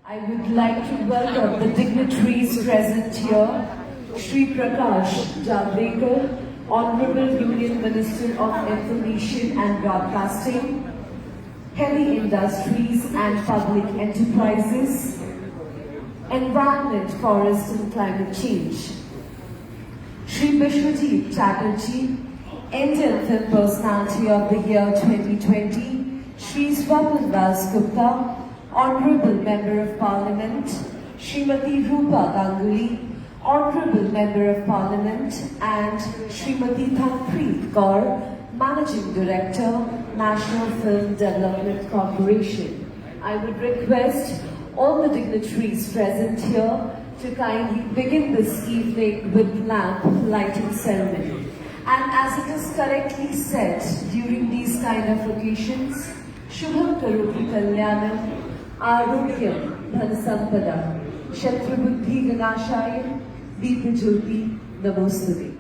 I would like to welcome the dignitaries present here, Shri Prakash Javadekar, Honorable Union Minister of Information and Broadcasting, Heavy Industries and Public Enterprises, Environment, Forest and Climate Change, Shri Bishwajit Chatterjee, Indian Film Personality of the Year 2020, Shri Swapnil Das Gupta, Honorable Member of Parliament, Srimati Rupa Ganguly, Honorable Member of Parliament, and Srimati Thanpreet Kaur, Managing Director, National Film Development Corporation. I would request all the dignitaries present here to kindly begin this evening with lamp lighting ceremony. And as it is correctly said during these kind of occasions, Shubham Karoti Kalyanam, Arogyam Dhanasampada, Shatrabuddhi Ganashaya, Deepajyoti Namostute.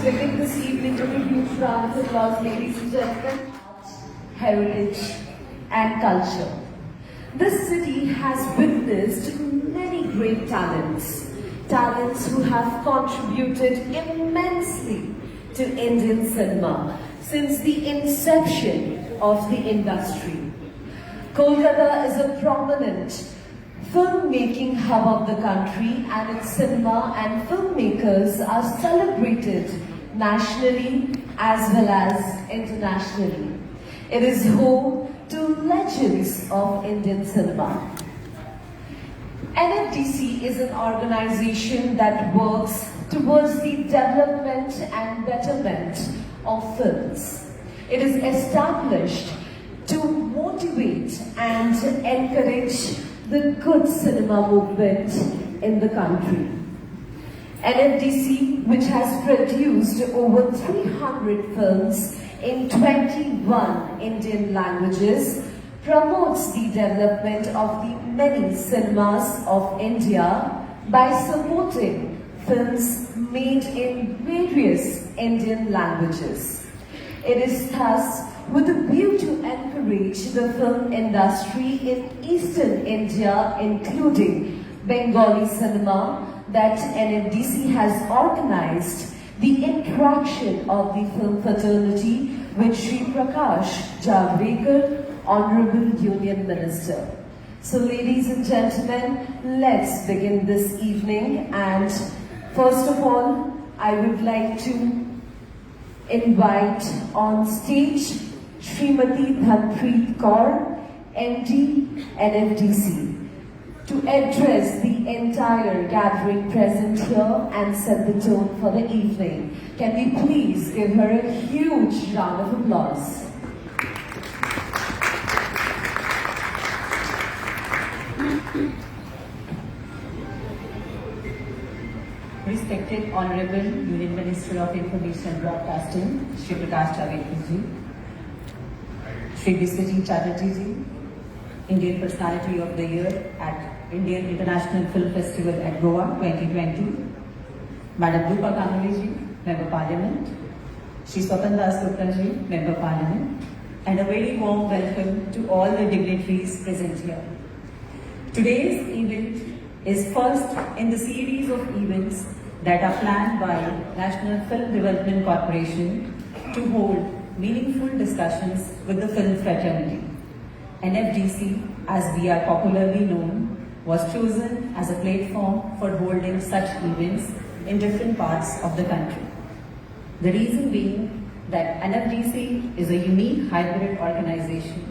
Begin this evening with a huge round of applause, ladies and gentlemen. Heritage and culture. This city has witnessed many great talents who have contributed immensely to Indian cinema since the inception of the industry. Kolkata is a prominent filmmaking hub of the country, and its cinema and filmmakers are celebrated nationally as well as internationally. It is home to legends of Indian cinema. NFDC is an organization that works towards the development and betterment of films. It is established to motivate and encourage the good cinema movement in the country. NFDC, which has produced over 300 films in 21 Indian languages, promotes the development of the many cinemas of India by supporting films made in various Indian languages. It is thus with a view to encourage the film industry in Eastern India, including Bengali cinema, that NFDC has organized the interaction of the film fraternity with Shri Prakash Javadekar, Honorable Union Minister. So ladies and gentlemen, let's begin this evening, and first of all, I would like to invite on stage Srimati Thanpreet Kaur, MD, NFDC, to address the entire gathering present here and set the tone for the evening. Can we please give her a huge round of applause? Respected Honorable Union Minister of Information and Broadcasting, Shri Prakash Javadekar ji, Shri Bishwajit Chatterjee ji, Indian Personality of the Year at Indian International Film Festival at Goa 2020, Madam Rupa Ganguly ji, Member Parliament, Shri Swapnil Das Gupta ji, Member Parliament, and a very warm welcome to all the dignitaries present here. Today's event is first in the series of events that are planned by National Film Development Corporation to hold meaningful discussions with the film fraternity. NFDC, as we are popularly known, was chosen as a platform for holding such events in different parts of the country. The reason being that NFDC is a unique hybrid organization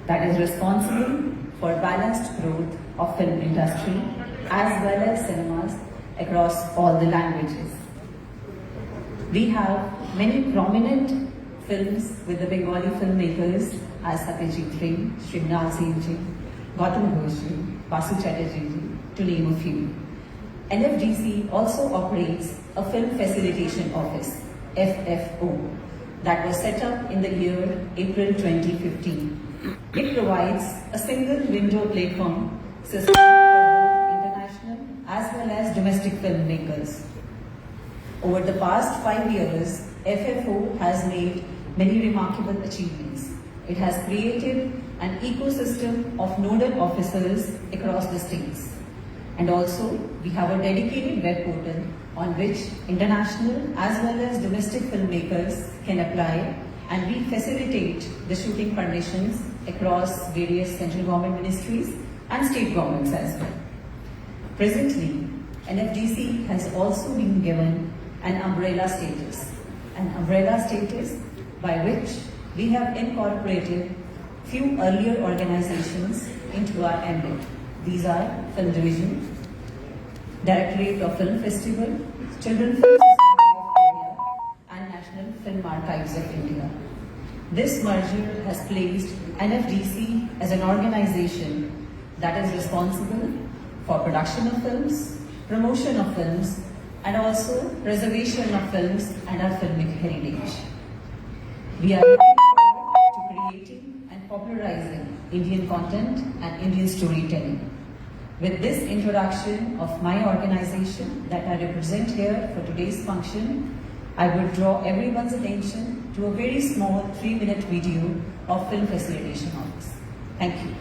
that is responsible for balanced growth of film industry as well as cinemas across all the languages. We have many prominent films with the Bengali filmmakers as Satyajit Ray, Shri Mrinal Singh ji, Gautam Ghosh ji, Vasu Chatterjee ji, to name a few. NFDC also operates a Film Facilitation Office, FFO, that was set up in the year April 2015. It provides a single window platform system for both international as well as domestic filmmakers. Over the past 5 years, FFO has made many remarkable achievements. It has created an ecosystem of nodal officers across the states. And also, we have a dedicated web portal on which international as well as domestic filmmakers can apply, and we facilitate the shooting permissions across various central government ministries and state governments as well. Presently, NFDC has also been given an umbrella status by which we have incorporated few earlier organizations into our ambit. These are Film Division, Directorate of Film Festival, Children's Film Society of India, and National Film Archives of India. This merger has placed NFDC as an organization that is responsible for production of films, promotion of films, and also preservation of films and our filmic heritage. We are looking forward to creating and popularizing Indian content and Indian storytelling. With this introduction of my organization that I represent here for today's function, I would draw everyone's attention to a very small 3-minute video of Film Facilitation Office. Thank you.